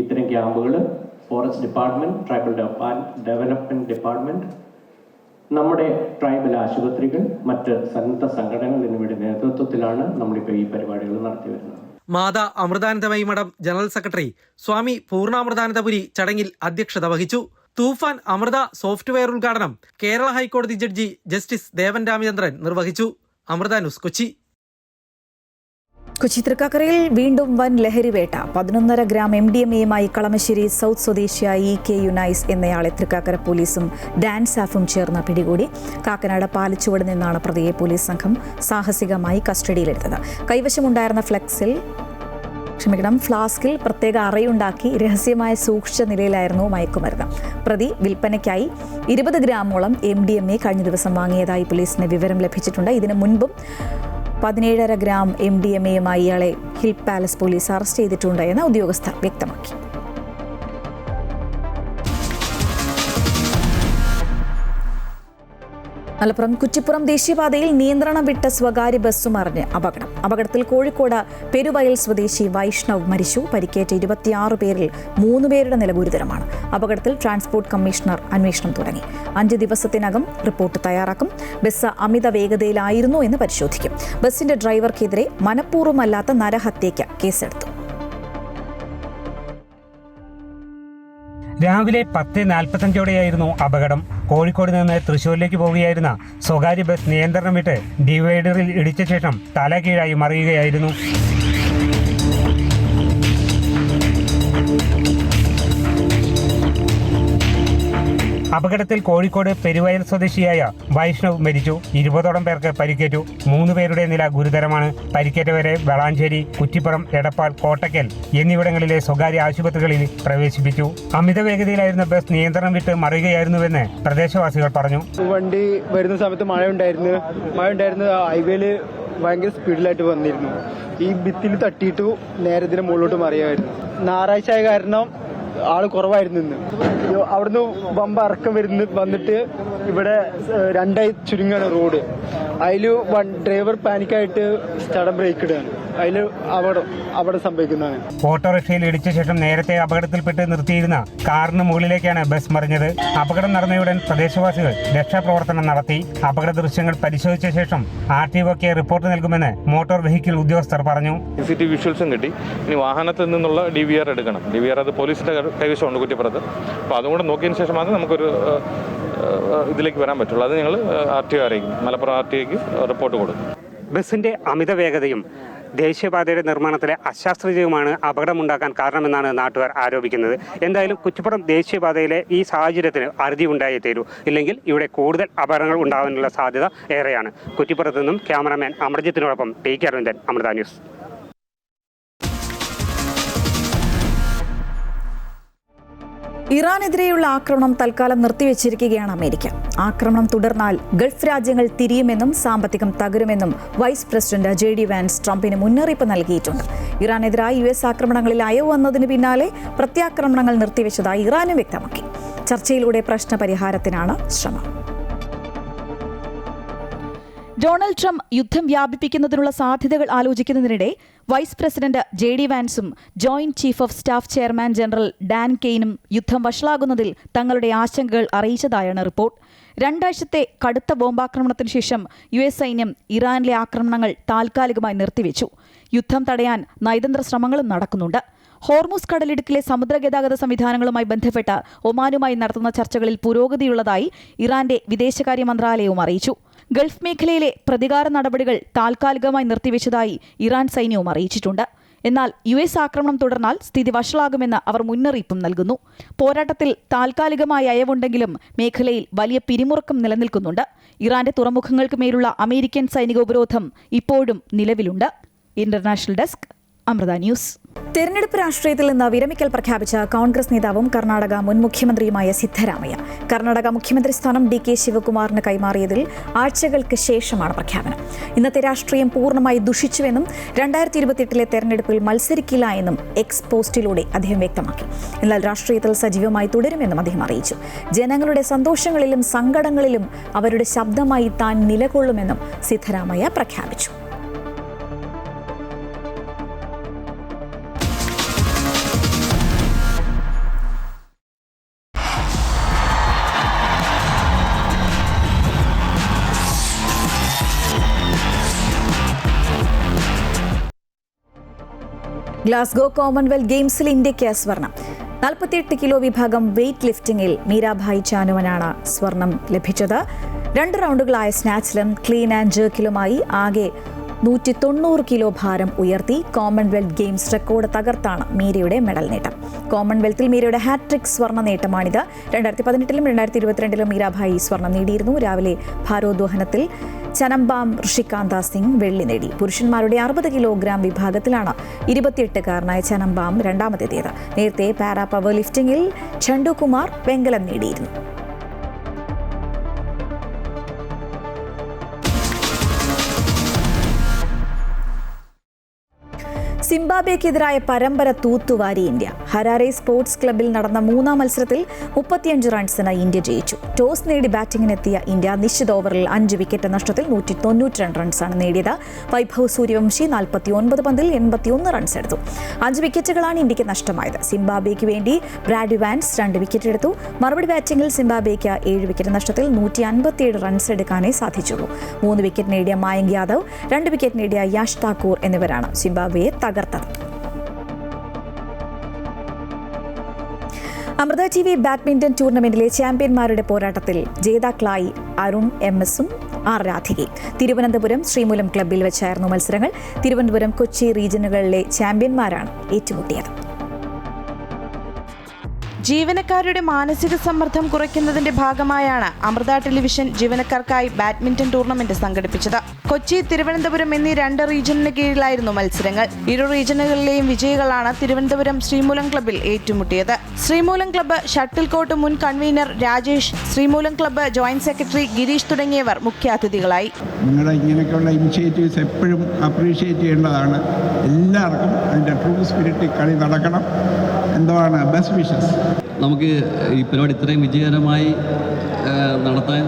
ഇത്തരം ക്യാമ്പുകൾ forest department, tribal development department, നമ്മുടെ ട്രൈബൽ ആശുപത്രികൾ, മറ്റ് സന്നദ്ധ സംഘടനകൾ എന്നിവയുടെ നേതൃത്വത്തിലാണ് നമ്മളിപ്പോൾ ഈ പരിപാടികൾ നടത്തി വരുന്നത്. മാതാ അമൃതാനന്ദമയി മഠം ജനറൽ സെക്രട്ടറി സ്വാമി പൂർണ്ണാമൃതാനന്ദപുരി ചടങ്ങിൽ അധ്യക്ഷത വഹിച്ചു. തൂഫാൻ അമൃത സോഫ്റ്റ്വെയർ ഉദ്ഘാടനം കേരള ഹൈക്കോടതി ജഡ്ജി ജസ്റ്റിസ് ദേവൻ രാമചന്ദ്രൻ നിർവഹിച്ചു. അമൃത ന്യൂസ്, കൊച്ചി. കൊച്ചി തൃക്കാക്കരയിൽ വീണ്ടും വൻ ലഹരിവേട്ട. 11.5 ഗ്രാം MDMAയുമായി കളമശ്ശേരി സൗത്ത് സ്വദേശിയായ EK യുനൈസ് എന്നയാളെ തൃക്കാക്കര പോലീസും ഡാൻസാഫും ചേർന്ന് പിടികൂടി. കാക്കനാട് പാലച്ചുവട് നിന്നാണ് പ്രതിയെ പോലീസ് സംഘം സാഹസികമായി കസ്റ്റഡിയിലെടുത്തത്. കൈവശമുണ്ടായിരുന്ന ഫ്ലാസ്കിൽ പ്രത്യേക അറയുണ്ടാക്കി രഹസ്യമായി സൂക്ഷിച്ച നിലയിലായിരുന്നു മയക്കുമരുന്ന്. പ്രതി വിൽപ്പനയ്ക്കായി 20 ഗ്രാമോളം MDMA കഴിഞ്ഞ ദിവസം വാങ്ങിയതായി പോലീസിന് വിവരം ലഭിച്ചിട്ടുണ്ട്. ഇതിനു മുൻപും 17.5 ഗ്രാം MDMAയുമായി ഇയാളെ ഹിൽ പാലസ് പോലീസ് അറസ്റ്റ് ചെയ്തിട്ടുണ്ട് എന്ന് ഉദ്യോഗസ്ഥർ വ്യക്തമാക്കി. മലപ്പുറം കുറ്റിപ്പുറം ദേശീയപാതയിൽ നിയന്ത്രണം വിട്ട സ്വകാര്യ ബസ് മറിഞ്ഞ് അപകടത്തിൽ കോഴിക്കോട് പെരുവയൽ സ്വദേശി വൈഷ്ണവ് മരിച്ചു. പരിക്കേറ്റ 26 പേരിൽ 3 പേരുടെ നില ഗുരുതരമാണ്. അപകടത്തിൽ ട്രാൻസ്പോർട്ട് കമ്മീഷണർ അന്വേഷണം തുടങ്ങി. 5 ദിവസത്തിനകം റിപ്പോർട്ട് തയ്യാറാക്കും. ബസ് അമിത വേഗതയിലായിരുന്നു എന്ന് പരിശോധിക്കും. ബസിന്റെ ഡ്രൈവർക്കെതിരെ മനഃപൂർവ്വമല്ലാത്ത നരഹത്യയ്ക്ക് കേസെടുത്തു. രാവിലെ 10:45ഓടെയായിരുന്നു അപകടം. കോഴിക്കോട് നിന്ന് തൃശൂരിലേക്ക് പോവുകയായിരുന്ന സ്വകാര്യ ബസ് നിയന്ത്രണം വിട്ട് ഡിവൈഡറിൽ ഇടിച്ച ശേഷം തലകീഴായി മറിയുകയായിരുന്നു. അപകടത്തിൽ കോഴിക്കോട് പെരുവയൽ സ്വദേശിയായ വൈഷ്ണവ് മരിച്ചു. 20ഓളം പേർക്ക് പരിക്കേറ്റു. 3 പേരുടെ നില ഗുരുതരമാണ്. പരിക്കേറ്റവരെ വളാഞ്ചേരി, കുറ്റിപ്പുറം, എടപ്പാൾ, കോട്ടക്കൽ എന്നിവിടങ്ങളിലെ സ്വകാര്യ ആശുപത്രികളിൽ പ്രവേശിപ്പിച്ചു. അമിത വേഗതയിലായിരുന്ന ബസ് നിയന്ത്രണം വിട്ട് മറിയുകയായിരുന്നുവെന്ന് പ്രദേശവാസികൾ പറഞ്ഞു. വണ്ടി വരുന്ന സമയത്ത് മഴ ഉണ്ടായിരുന്നു. ഹൈവേയിൽ ഭയങ്കര സ്പീഡിലായിട്ട് വന്നിരുന്നു. ഈ ഭിത്തിൽ തട്ടിയിട്ടു നേരെ ഇതിന് മുകളിലോട്ട് മറിയായിരുന്നു. ഞായറാഴ്ച ആയ കാരണം ആള് കുറവായിരുന്നു. ഇന്ന് അവിടുന്ന് ബമ്പ ഇറക്കം വന്നിട്ട് ഇവിടെ 2ആയി ചുരുങ്ങാണ് റോഡ്. അതിൽ ഡ്രൈവർ പാനിക്കായിട്ട് സ്റ്റഡൻ ബ്രേക്ക് ഇടുകയാണ്. അതിൽ അവിടെ സംഭവിക്കുന്നതാണ്. ഓട്ടോറിക്ഷയിൽ ഇടിച്ച ശേഷം നേരത്തെ അപകടത്തിൽപ്പെട്ട് നിർത്തിയിരുന്ന കാറിന് മുകളിലേക്കാണ് ബസ് മറിഞ്ഞത്. അപകടം നടന്നയുടൻ പ്രദേശവാസികൾ രക്ഷാപ്രവർത്തനം നടത്തി. അപകട ദൃശ്യങ്ങൾ പരിശോധിച്ച ശേഷം RTOക്ക് റിപ്പോർട്ട് നൽകുമെന്ന് മോട്ടോർ വെഹിക്കിൾ ഉദ്യോഗസ്ഥർ പറഞ്ഞു. CCTV വിഷ്വൽസും കിട്ടി. ഇനി വാഹനത്തിൽ നിന്നുള്ള DVR എടുക്കണം. DVR അത് പോലീസിന്റെ കൈവശമുണ്ട് കുറ്റിപ്പുറത്ത്. അപ്പോൾ അതും കൂടെ നോക്കിയതിന് ശേഷം മാത്രമേ നമുക്കൊരു ഇതിലേക്ക് വരാൻ പറ്റുള്ളൂ. അത് ഞങ്ങൾ RTO അറിയിക്കും. മലപ്പുറം RTOക്ക് റിപ്പോർട്ട് കൊടുക്കും. ബസിന്റെ അമിത വേഗതയും ദേശീയപാതയുടെ നിർമ്മാണത്തിലെ അശാസ്ത്രീയവുമാണ് അപകടമുണ്ടാക്കാൻ കാരണമെന്നാണ് നാട്ടുകാർ ആരോപിക്കുന്നത്. എന്തായാലും കുറ്റിപ്പുറം ദേശീയപാതയിലെ ഈ സാഹചര്യത്തിന് അറുതി ഉണ്ടായേ തീരൂ. ഇല്ലെങ്കിൽ ഇവിടെ കൂടുതൽ അപകടങ്ങൾ ഉണ്ടാകാനുള്ള സാധ്യത ഏറെയാണ്. കുറ്റിപ്പുറത്ത് നിന്നും ക്യാമറാമാൻ അമർജിത്തിനോടൊപ്പം TK അരവിന്ദൻ, അമൃത ന്യൂസ്. ഇറാനെതിരെയുള്ള ആക്രമണം തൽക്കാലം നിർത്തിവെച്ചിരിക്കുകയാണ് അമേരിക്ക. ആക്രമണം തുടർന്നാൽ ഗൾഫ് രാജ്യങ്ങൾ തിരിയുമെന്നും സാമ്പത്തികം തകരുമെന്നും വൈസ് പ്രസിഡന്റ് JD വാൻസ് ട്രംപിന് മുന്നറിയിപ്പ് നൽകിയിട്ടുണ്ട്. ഇറാനെതിരായ US ആക്രമണങ്ങളിൽ അയവ് വന്നതിന് പിന്നാലെ പ്രത്യാക്രമണങ്ങൾ നിർത്തിവെച്ചതായി ഇറാനും വ്യക്തമാക്കി. ചർച്ചയിലൂടെ പ്രശ്നപരിഹാരത്തിനാണ് ശ്രമം. ഡൊണാൾഡ് ട്രംപ് യുദ്ധം വ്യാപിപ്പിക്കുന്നതിനുള്ള സാധ്യതകൾ ആലോചിക്കുന്നതിനിടെ വൈസ് പ്രസിഡന്റ് JD വാൻസും joint chief of staff chairman general Dan കെയ്നും യുദ്ധം വഷളാകുന്നതിൽ തങ്ങളുടെ ആശങ്കകൾ അറിയിച്ചതായാണ് റിപ്പോർട്ട്. 2 ആഴ്ചത്തെ കടുത്ത ബോംബാക്രമണത്തിന് ശേഷം US സൈന്യം ഇറാനിലെ ആക്രമണങ്ങൾ താൽക്കാലികമായി നിർത്തിവെച്ചു. യുദ്ധം തടയാൻ നയതന്ത്ര ശ്രമങ്ങളും നടക്കുന്നുണ്ട്. ഹോർമുസ് കടലിടുക്കിലെ സമുദ്രഗതാഗത സംവിധാനങ്ങളുമായി ബന്ധപ്പെട്ട് ഒമാനുമായി നടത്തുന്ന ചർച്ചകളിൽ പുരോഗതിയുള്ളതായി ഇറാന്റെ വിദേശകാര്യ മന്ത്രാലയവും അറിയിച്ചു. ഗൾഫ് മേഖലയിലെ പ്രതികാര നടപടികൾ താൽക്കാലികമായി നിർത്തിവെച്ചതായി ഇറാൻ സൈന്യവും അറിയിച്ചിട്ടുണ്ട്. എന്നാൽ US ആക്രമണം തുടർന്നാൽ സ്ഥിതി വഷളാകുമെന്ന് അവർ മുന്നറിയിപ്പും നൽകുന്നു. പോരാട്ടത്തിൽ താൽക്കാലികമായ അയവുണ്ടെങ്കിലും മേഖലയിൽ വലിയ പിരിമുറുക്കം നിലനിൽക്കുന്നുണ്ട്. ഇറാന്റെ തുറമുഖങ്ങൾക്ക് മേലുള്ള അമേരിക്കൻ സൈനിക ഉപരോധം ഇപ്പോഴും നിലവിലുണ്ട്. International desk, Amrita news. തെരഞ്ഞെടുപ്പ് രാഷ്ട്രീയത്തിൽ നിന്ന് വിരമിക്കൽ പ്രഖ്യാപിച്ച കോൺഗ്രസ് നേതാവും കർണാടക മുൻ മുഖ്യമന്ത്രിയുമായ സിദ്ധരാമയ്യ കർണാടക മുഖ്യമന്ത്രി സ്ഥാനം DK ശിവകുമാറിന് കൈമാറിയതിൽ ആഴ്ചകൾക്ക് ശേഷമാണ് പ്രഖ്യാപനം. ഇന്നത്തെ രാഷ്ട്രീയം പൂർണ്ണമായി ദുഷിച്ചുവെന്നും 2028 തെരഞ്ഞെടുപ്പിൽ മത്സരിക്കില്ല എന്നും എക്സ് പോസ്റ്റിലൂടെ അദ്ദേഹം വ്യക്തമാക്കി. എന്നാൽ രാഷ്ട്രീയത്തിൽ സജീവമായി തുടരുമെന്നും അദ്ദേഹം അറിയിച്ചു. ജനങ്ങളുടെ സന്തോഷങ്ങളിലും സങ്കടങ്ങളിലും അവരുടെ ശബ്ദമായി താൻ നിലകൊള്ളുമെന്നും സിദ്ധരാമയ്യ പ്രഖ്യാപിച്ചു. ഗ്ലാസ്ഗോ കോമൺവെൽത്ത് ഗെയിംസിൽ ഇന്ത്യയ്ക്ക് സ്വർണം. 48 കിലോ വിഭാഗം വെയ്റ്റ് ലിഫ്റ്റിംഗിൽ മീരാഭായ് ചാനുവിനാണ് സ്വർണം ലഭിച്ചത്. 2 റൗണ്ടുകളായ സ്നാച്ചിലും ക്ലീൻ ആൻഡ് ജേർക്കിലുമായി ആകെ 190 കിലോ ഭാരം ഉയർത്തി കോമൺവെൽത്ത് ഗെയിംസ് റെക്കോർഡ് തകർത്താണ് മീരയുടെ മെഡൽ നേട്ടം. കോമൺവെൽത്തിൽ മീരയുടെ ഹാട്രിക് സ്വർണ്ണ നേട്ടമാണിത്. 2018 2022 മീരാഭായി സ്വർണം നേടിയിരുന്നു. രാവിലെ ഭാരോദ്വഹനത്തിൽ ചനംബാം ഋഷികാന്ത സിംഗ് വെള്ളി നേടി. പുരുഷന്മാരുടെ 60 കിലോഗ്രാം വിഭാഗത്തിലാണ് 28-കാരനായ ചനംബാം രണ്ടാമതെത്തിയത്. നേരത്തെ പാരാ പവർ ലിഫ്റ്റിംഗിൽ ചണ്ടു കുമാർ വെങ്കലം നേടിയിരുന്നു. സിംബാബ്വേക്കെതിരായ പരമ്പര തൂത്തുവാരി ഇന്ത്യ. ഹരാരെ സ്പോർട്സ് ക്ലബിൽ നടന്ന 3-ാം മത്സരത്തിൽ 35 റൺസിന് ഇന്ത്യ ജയിച്ചു. ടോസ് നേടി ബാറ്റിംഗിനെത്തിയ ഇന്ത്യ നിശ്ചിത ഓവറിൽ 5 വിക്കറ്റ് നഷ്ടത്തിൽ 192 റൺസാണ് നേടിയത്. വൈഭവ് സൂര്യവംശി 49 പന്തിൽ 81 റൺസ് എടുത്തു. 5 വിക്കറ്റുകളാണ് ഇന്ത്യക്ക് നഷ്ടമായത്. സിംബാബ്വേക്ക് വേണ്ടി ബ്രാഡ് വാൻസ് 2 വിക്കറ്റ് എടുത്തു. മറുപടി ബാറ്റിംഗിൽ സിംബാബ്വേക്ക് 7 വിക്കറ്റ് നഷ്ടത്തിൽ 157 റൺസ് എടുക്കാനേ സാധിച്ചുള്ളൂ. 3 വിക്കറ്റ് നേടിയ മായങ്ക് യാദവ്, 2 വിക്കറ്റ് നേടിയ യാഷ് താക്കൂർ എന്നിവരാണ് സിംബാബ്വേയെ തകർത്തത്. അമൃത TV ബാഡ്മിന്റൺ ടൂർണമെന്റിലെ ചാമ്പ്യന്മാരുടെ പോരാട്ടത്തിൽ ജേതാക്കളായി അരുൺ MS-ഉം R രാധികയും. തിരുവനന്തപുരം ശ്രീമൂലം ക്ലബ്ബിൽ വെച്ചായിരുന്നു മത്സരങ്ങൾ. തിരുവനന്തപുരം കൊച്ചി റീജിയനുകളിലെ ചാമ്പ്യന്മാരാണ് ഏറ്റുമുട്ടിയത്. ജീവനക്കാരുടെ മാനസിക സമ്മർദ്ദം കുറയ്ക്കുന്നതിന്റെ ഭാഗമായാണ് അമൃത ടെലിവിഷൻ ജീവനക്കാർക്കായി ബാഡ്മിന്റൺ ടൂർണമെന്റ് സംഘടിപ്പിച്ചത്. കൊച്ചി, തിരുവനന്തപുരം എന്നീ 2 റീജിയണിന് കീഴിലായിരുന്നു മത്സരങ്ങൾ. 2 റീജിയനുകളിലെയും വിജയികളാണ് തിരുവനന്തപുരം ശ്രീമൂലം ക്ലബ്ബിൽ ഏറ്റുമുട്ടിയത്. ശ്രീമൂലം ക്ലബ്ബ് ഷട്ടിൽ കോർട്ട് മുൻ convener Rajesh, Sreemoolam club joint secretary Girish തുടങ്ങിയവർ മുഖ്യാതിഥികളായി. നിങ്ങളുടെ ഇങ്ങനെയൊക്കെയുള്ള ഇനിഷ്യേറ്റീവ്സ് എപ്പോഴും അപ്രീഷിയേറ്റ് ചെയ്യേണ്ടതാണ്. എല്ലാവർക്കും അതിൻ്റെ ട്രൂ സ്പിരിറ്റിൽ കളി നടക്കണം. എന്താണ് ബെസ്റ്റ് വിഷസ്. നമുക്ക് ഈ പരിപാടി ഇത്രയും വിജയകരമായി നടത്താൻ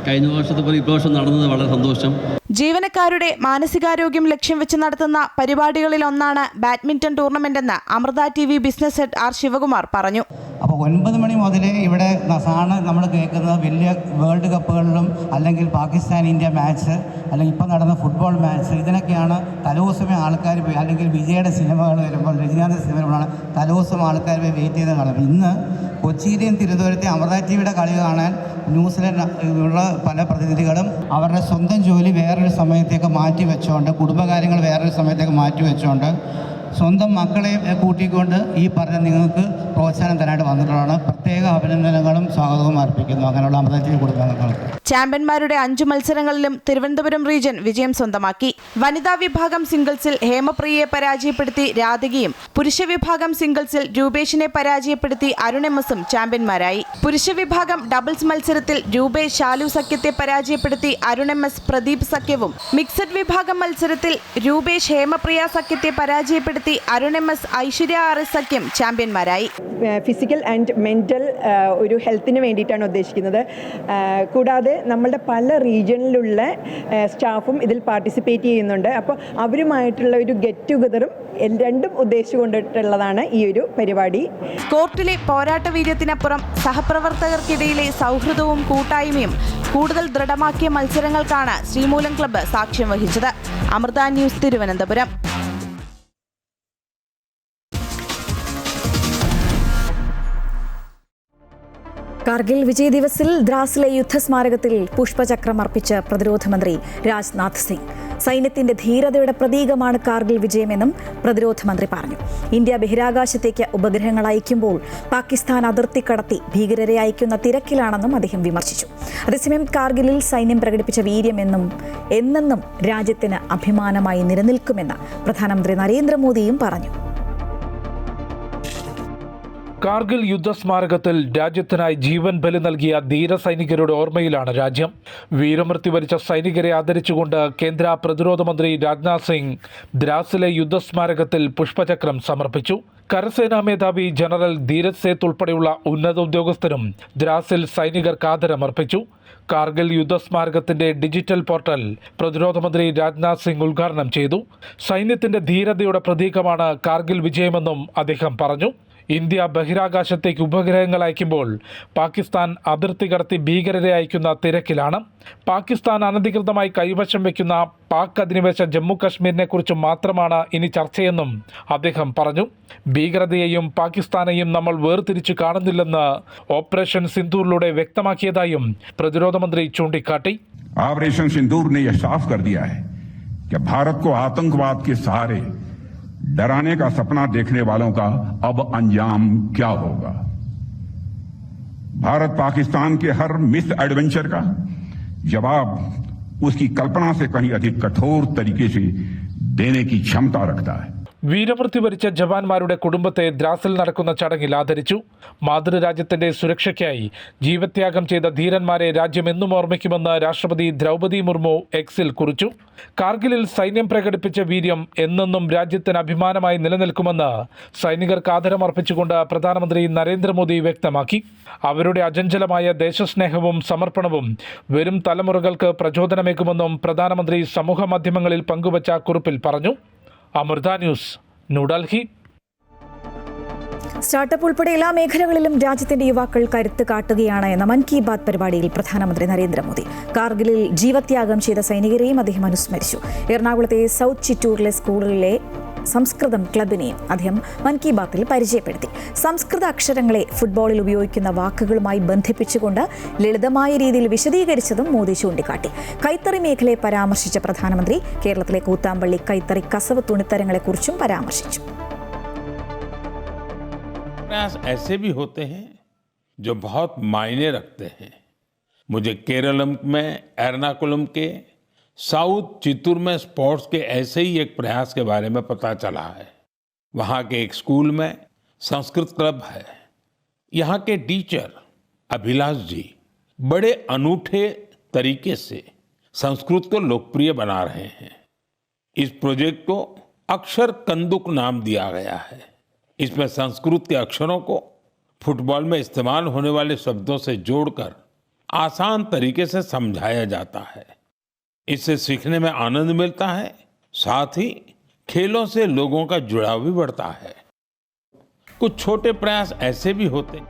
കഴിഞ്ഞ വർഷത്തെ പോലെ ഇപ്രാവശ്യം നടന്നത് വളരെ സന്തോഷം. ജീവനക്കാരുടെ മാനസികാരോഗ്യം ലക്ഷ്യം വെച്ച് നടത്തുന്ന പരിപാടികളിൽ ഒന്നാണ് ബാഡ്മിന്റൺ ടൂർണമെന്റ് എന്ന് Amrita TV business head R Sivakumar പറഞ്ഞു. അപ്പോൾ 9 മണി മുതൽ ഇവിടെ സാണ് നമ്മൾ കേൾക്കുന്നത് വലിയ വേൾഡ് കപ്പുകളിലും അല്ലെങ്കിൽ പാകിസ്ഥാൻ ഇന്ത്യ മാച്ച് അല്ലെങ്കിൽ ഇപ്പോൾ നടന്ന ഫുട്ബോൾ മാച്ച് ഇതിനൊക്കെയാണ് തലേദിവസമേ ആൾക്കാർ പോയി, അല്ലെങ്കിൽ വിജയുടെ സിനിമകൾ വരുമ്പോൾ രജനീകാന്ത് സിനിമകളാണ് തലേദിവസം ആൾക്കാർ പോയി വെയിറ്റ് ചെയ്ത് കാണും. ഇന്ന് കൊച്ചിയിലെയും തിരുവനന്തപുരത്തെയും അമൃത TVയുടെ കളി കാണാൻ ന്യൂസിലൻഡ് ഉള്ള പല പ്രതിനിധികളും അവരുടെ സ്വന്തം ജോലി വേറൊരു സമയത്തേക്ക് മാറ്റി വെച്ചുകൊണ്ട്, കുടുംബകാര്യങ്ങൾ വേറൊരു സമയത്തേക്ക് മാറ്റി വെച്ചുകൊണ്ട് സ്വന്തം മക്കളെ കൂട്ടിക്കൊണ്ട് ഈ പറഞ്ഞ നിങ്ങൾക്ക് പ്രോത്സാഹനം തരാനായിട്ട് വന്നിട്ടുള്ളതാണ്. പ്രത്യേക അഭിനന്ദനങ്ങളും സ്വാഗതവും അർപ്പിക്കുന്നു അങ്ങനെയുള്ള അമൃത TV കുടുംബാംഗങ്ങൾക്ക്. ചാമ്പ്യന്മാരുടെ 5 മത്സരങ്ങളിലും തിരുവനന്തപുരം റീജിയൻ വിജയം സ്വന്തമാക്കി. വനിതാ വിഭാഗം സിംഗിൾസിൽ ഹേമപ്രിയയെ പരാജയപ്പെടുത്തി രാധികയും, പുരുഷ വിഭാഗം സിംഗിൾസിൽ രൂപേഷിനെ പരാജയപ്പെടുത്തി അരുൺ MS-ഉം ചാമ്പ്യന്മാരായി. പുരുഷ വിഭാഗം ഡബിൾസ് മത്സരത്തിൽ രൂപേഷ് ശാലു സഖ്യത്തെ പരാജയപ്പെടുത്തി അരുൺ MS പ്രദീപ് സഖ്യവും, മിക്സഡ് വിഭാഗം മത്സരത്തിൽ രൂപേഷ് ഹേമപ്രിയ സഖ്യത്തെ പരാജയപ്പെടുത്തി ഉൾപ്പെടുത്തി അരുൺ MS, ഐശ്വര്യ RS സഖ്യം ചാമ്പ്യന്മാരായി. ഫിസിക്കൽ ആൻഡ് മെൻ്റൽ ഒരു ഹെൽത്തിന് വേണ്ടിയിട്ടാണ് ഉദ്ദേശിക്കുന്നത്. കൂടാതെ നമ്മളുടെ പല റീജിയണിലുള്ള സ്റ്റാഫും ഇതിൽ പാർട്ടിസിപ്പേറ്റ് ചെയ്യുന്നുണ്ട്. അപ്പോൾ അവരുമായിട്ടുള്ള ഒരു ഗെറ്റ് ടുഗദറും രണ്ടും ഉദ്ദേശിച്ചുകൊണ്ടിട്ടുള്ളതാണ് ഈ ഒരു പരിപാടി. കോർട്ടിലെ പോരാട്ട വീര്യത്തിനപ്പുറം സഹപ്രവർത്തകർക്കിടയിലെ സൗഹൃദവും കൂട്ടായ്മയും കൂടുതൽ ദൃഢമാക്കിയ മത്സരങ്ങൾക്കാണ് ശ്രീമൂലം ക്ലബ്ബ് സാക്ഷ്യം വഹിച്ചത്. അമൃത ന്യൂസ്, തിരുവനന്തപുരം. കാർഗിൽ വിജയ് ദിവസിൽ ദ്രാസിലെ യുദ്ധസ്മാരകത്തിൽ പുഷ്പചക്രം അർപ്പിച്ച് പ്രതിരോധ മന്ത്രി രാജ്നാഥ് സിംഗ്. സൈന്യത്തിന്റെ ധീരതയുടെ പ്രതീകമാണ് കാർഗിൽ വിജയമെന്നും പ്രതിരോധ മന്ത്രി പറഞ്ഞു. ഇന്ത്യ ബഹിരാകാശത്തേക്ക് ഉപഗ്രഹങ്ങൾ അയക്കുമ്പോൾ പാകിസ്ഥാൻ അതിർത്തി കടത്തി ഭീകരരെ അയക്കുന്ന തിരക്കിലാണെന്നും അദ്ദേഹം വിമർശിച്ചു. അതേസമയം കാർഗിലിൽ സൈന്യം പ്രകടിപ്പിച്ച വീര്യം എന്നെന്നും രാജ്യത്തിന് അഭിമാനമായി നിലനിൽക്കുമെന്ന് പ്രധാനമന്ത്രി നരേന്ദ്രമോദിയും പറഞ്ഞു. കാർഗിൽ യുദ്ധസ്മാരകത്തിൽ രാജ്യത്തിനായി ജീവൻ ബലി നൽകിയ ധീര സൈനികരുടെ ഓർമ്മയിലാണ് രാജ്യം. വീരമൃത്യു വരിച്ച സൈനികരെ ആദരിച്ചുകൊണ്ട് കേന്ദ്ര പ്രതിരോധ മന്ത്രി രാജ്നാഥ് സിംഗ് ദ്രാസിലെ യുദ്ധസ്മാരകത്തിൽ പുഷ്പചക്രം സമർപ്പിച്ചു. കരസേനാ മേധാവി ജനറൽ ധീരജ് സേത്ത് ഉൾപ്പെടെയുള്ള ഉന്നത ഉദ്യോഗസ്ഥരും ദ്രാസിൽ സൈനികർക്ക് ആദരമർപ്പിച്ചു. കാർഗിൽ യുദ്ധസ്മാരകത്തിന്റെ ഡിജിറ്റൽ പോർട്ടൽ പ്രതിരോധ മന്ത്രി രാജ്നാഥ് സിംഗ് ഉദ്ഘാടനം ചെയ്തു. സൈന്യത്തിന്റെ ധീരതയുടെ പ്രതീകമാണ് കാർഗിൽ വിജയമെന്നും അദ്ദേഹം പറഞ്ഞു. ഇന്ത്യ ബഹിരാകാശത്തേക്ക് ഉപഗ്രഹങ്ങൾ അയക്കുമ്പോൾ പാകിസ്ഥാൻ അതിർത്തി കടത്തി ഭീകരരെ അയക്കുന്ന തിരക്കിലാണ്. പാകിസ്ഥാൻ അനധികൃതമായി കൈവശം വയ്ക്കുന്ന പാക് അധിനിവേശ ജമ്മു കശ്മീരിനെ കുറിച്ച് മാത്രമാണ് ഇനി ചർച്ചയെന്നും അദ്ദേഹം പറഞ്ഞു. ഭീകരതയെയും പാകിസ്ഥാനെയും നമ്മൾ വേർതിരിച്ച് കാണുന്നില്ലെന്ന് ഓപ്പറേഷൻ സിന്ദൂറിലൂടെ വ്യക്തമാക്കിയതായും പ്രതിരോധ മന്ത്രി ചൂണ്ടിക്കാട്ടി. ऑपरेशन सिंदूर ने यह साफ कर दिया है कि भारत को आतंकवाद के सहारे डराने का सपना देखने वालों का अब अंजाम क्या होगा. भारत पाकिस्तान के हर मिस एडवेंचर का जवाब उसकी कल्पना से कहीं अधिक कठोर तरीके से देने की क्षमता रखता है. വീരമൃത്യു വരിച്ച ജവാന്മാരുടെ കുടുംബത്തെ ദ്രാസിൽ നടക്കുന്ന ചടങ്ങിൽ ആദരിച്ചു. മാതൃരാജ്യത്തിന്റെ സുരക്ഷയ്ക്കായി ജീവത്യാഗം ചെയ്ത ധീരന്മാരെ രാജ്യം എന്നും ഓർമ്മിക്കുമെന്ന് രാഷ്ട്രപതി ദ്രൗപദി മുർമു എക്സിൽ കുറിച്ചു. കാർഗിലിൽ സൈന്യം പ്രകടിപ്പിച്ച വീര്യം എന്നെന്നും രാജ്യത്തിന് അഭിമാനമായി നിലനിൽക്കുമെന്ന് സൈനികർക്ക് ആദരമർപ്പിച്ചുകൊണ്ട് പ്രധാനമന്ത്രി നരേന്ദ്രമോദി വ്യക്തമാക്കി. അവരുടെ അചഞ്ചലമായ ദേശസ്നേഹവും സമർപ്പണവും വരും തലമുറകൾക്ക് പ്രചോദനമേകുമെന്നും പ്രധാനമന്ത്രി സമൂഹ മാധ്യമങ്ങളിൽ പങ്കുവച്ച കുറിപ്പിൽ പറഞ്ഞു. അമൃത ന്യൂസ്, ന്യൂഡൽഹി. സ്റ്റാർട്ടപ്പ് ഉൾപ്പെടെ എല്ലാ മേഖലകളിലും രാജ്യത്തിന്റെ യുവാക്കൾ കരുത്ത് കാട്ടുകയാണ് എന്ന മൻ കി ബാത് പരിപാടിയിൽ പ്രധാനമന്ത്രി നരേന്ദ്രമോദി കാർഗിലിൽ ജീവത്യാഗം ചെയ്ത സൈനികരെയും അദ്ദേഹം അനുസ്മരിച്ചു. എറണാകുളത്തെ സൗത്ത് ചിറ്റൂരിലെ സ്കൂളിലെ സംസ്കൃതം ക്ലബിനെയും അദ്ദേഹം മൻ കി ബാത്തിൽ പരിചയപ്പെടുത്തി. സംസ്കൃത അക്ഷരങ്ങളെ ഫുട്ബോളിൽ ഉപയോഗിക്കുന്ന വാക്കുകളുമായി ബന്ധിപ്പിച്ചുകൊണ്ട് ലളിതമായ രീതിയിൽ വിശദീകരിച്ചതും മോദി ചൂണ്ടിക്കാട്ടി. കൈത്തറി മേഖലയെ പരാമർശിച്ച പ്രധാനമന്ത്രി കേരളത്തിലെ കൂത്താമ്പള്ളി കൈത്തറി കസവ് തുണിത്തരങ്ങളെക്കുറിച്ചും പരാമർശിച്ചു. प्रयास ऐसे भी होते हैं जो बहुत मायने रखते हैं. मुझे केरलम में एर्नाकुलम के साउथ चित्तूर में स्पोर्ट्स के ऐसे ही एक प्रयास के बारे में पता चला है. वहाँ के एक स्कूल में संस्कृत क्लब है. यहाँ के टीचर अभिलाष जी बड़े अनूठे तरीके से संस्कृत को लोकप्रिय बना रहे हैं. इस प्रोजेक्ट को अक्षर कंदुक नाम दिया गया है. इसमें संस्कृत के अक्षरों को फुटबॉल में इस्तेमाल होने वाले शब्दों से जोड़कर आसान तरीके से समझाया जाता है. इससे सीखने में आनंद मिलता है, साथ ही खेलों से लोगों का जुड़ाव भी बढ़ता है. कुछ छोटे प्रयास ऐसे भी होते हैं